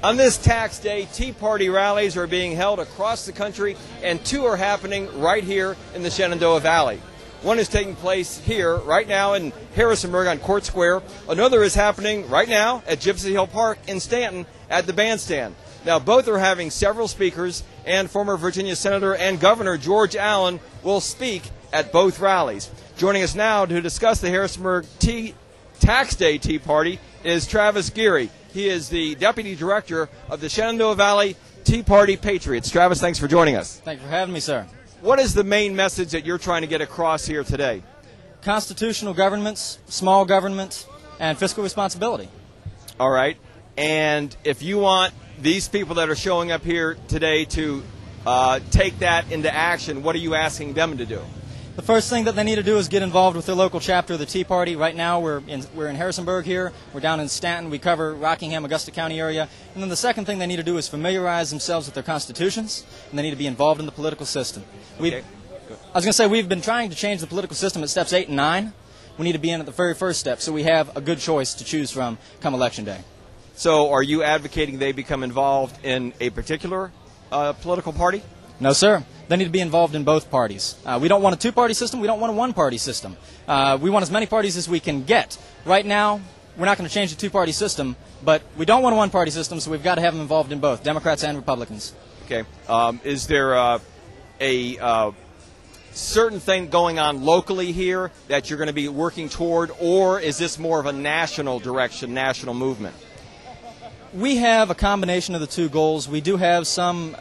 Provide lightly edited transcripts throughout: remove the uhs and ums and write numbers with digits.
On this tax day, Tea Party rallies are being held across the country, and two are happening right here in the Shenandoah Valley. One is taking place here right now in Harrisonburg on Court Square. Another is happening right now at Gypsy Hill Park in Stanton at the bandstand. Now, both are having several speakers, and former Virginia Senator and Governor George Allen will speak at both rallies. Joining us now to discuss the Harrisonburg Tax Day Tea Party is Travis Geary. He is the Deputy Director of the Shenandoah Valley Tea Party Patriots. Travis, thanks for joining us. Thank you for having me, sir. What is the main message that you're trying to get across here today? Constitutional governments, small government, and fiscal responsibility. All right. And if you want these people that are showing up here today to take that into action, what are you asking them to do? The first thing that they need to do is get involved with their local chapter of the Tea Party. Right now we're in Harrisonburg here. We're down in Stanton. We cover Rockingham, Augusta County area. And then the second thing they need to do is familiarize themselves with their constitutions, and they need to be involved in the political system. Okay. I was going to say we've been trying to change the political system at steps 8 and 9. We need to be in at the very first step, so we have a good choice to choose from come Election Day. So are you advocating they become involved in a particular political party? No, sir. They need to be involved in both parties. We don't want a two-party system. We don't want a one-party system. We want as many parties as we can get. Right now, we're not going to change the two-party system, but we don't want a one-party system, so we've got to have them involved in both, Democrats and Republicans. Okay. Is there a certain thing going on locally here that you're going to be working toward, or is this more of a national direction, national movement? We have a combination of the two goals. We do have some...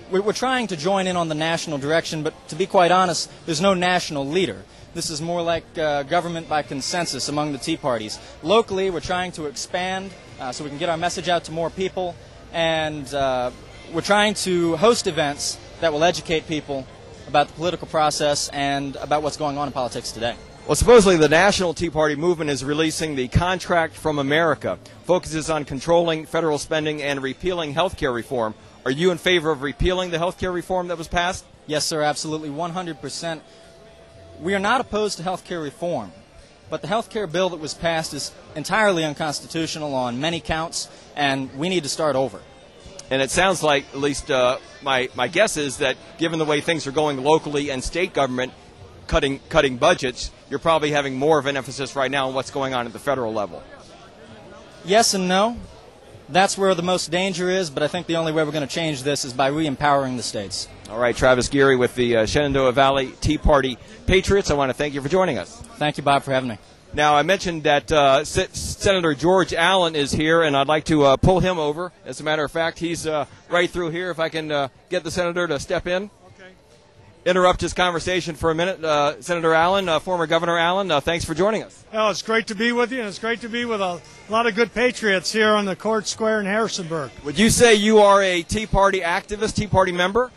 We're trying to join in on the national direction, but to be quite honest, there's no national leader. This is more like government by consensus among the Tea Parties. Locally, we're trying to expand so we can get our message out to more people, and we're trying to host events that will educate people about the political process and about what's going on in politics today. Well, supposedly the National Tea Party movement is releasing the Contract from America. Focuses on controlling federal spending and repealing health care reform. Are you in favor of repealing the health care reform that was passed? Yes, sir, absolutely, 100%. We are not opposed to health care reform, but the health care bill that was passed is entirely unconstitutional on many counts, and we need to start over. And it sounds like, at least my guess is that given the way things are going locally and state government cutting budgets, you're probably having more of an emphasis right now on what's going on at the federal level. Yes and no. That's where the most danger is, but I think the only way we're going to change this is by re-empowering the states. All right, Travis Geary with the Shenandoah Valley Tea Party Patriots. I want to thank you for joining us. Thank you, Bob, for having me. Now, I mentioned that Senator George Allen is here, and I'd like to pull him over. As a matter of fact, he's right through here. If I can get the senator to step in. Okay. Interrupt his conversation for a minute. Senator Allen, former Governor Allen, thanks for joining us. Well, it's great to be with you, and it's great to be with a lot of good patriots here on the Court Square in Harrisonburg. Would you say you are a Tea Party activist, Tea Party member?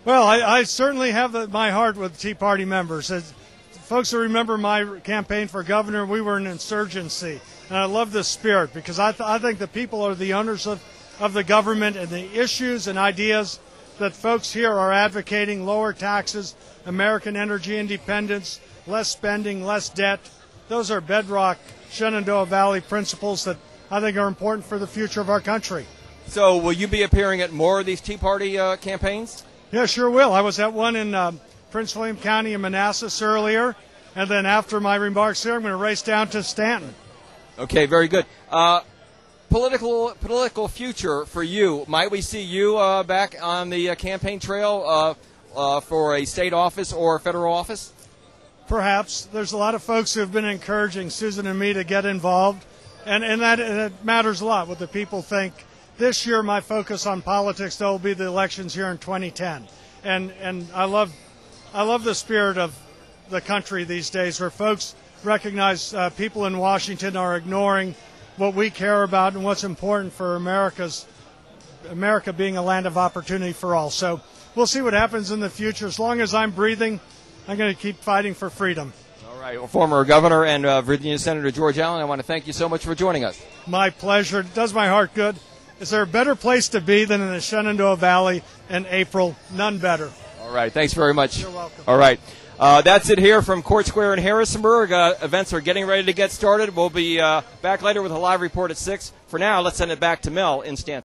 Well, I certainly have my heart with Tea Party members. As folks who remember my campaign for governor, we were an insurgency, and I love this spirit because I think the people are the owners of the government, and the issues and ideas that folks here are advocating: lower taxes, American energy independence, less spending, less debt. Those are bedrock Shenandoah Valley principles that I think are important for the future of our country. So will you be appearing at more of these Tea Party campaigns? Yeah, sure will. I was at one in Prince William County in Manassas earlier, and then after my remarks here, I'm going to race down to Stanton. Okay, very good. Political future for you. Might we see you back on the campaign trail for a state office or federal office? Perhaps. There's a lot of folks who have been encouraging Susan and me to get involved, and that matters a lot what the people think. This year, my focus on politics, though, will be the elections here in 2010. And I love the spirit of the country these days, where folks recognize people in Washington are ignoring what we care about and what's important for America being a land of opportunity for all. So we'll see what happens in the future. As long as I'm breathing, I'm going to keep fighting for freedom. All right. Well, former Governor and Virginia Senator George Allen, I want to thank you so much for joining us. My pleasure. It does my heart good. Is there a better place to be than in the Shenandoah Valley in April? None better. All right. Thanks very much. You're welcome. All right. That's it here from Court Square in Harrisonburg. Events are getting ready to get started. We'll be back later with a live report at 6. For now, let's send it back to Mel in Stanton.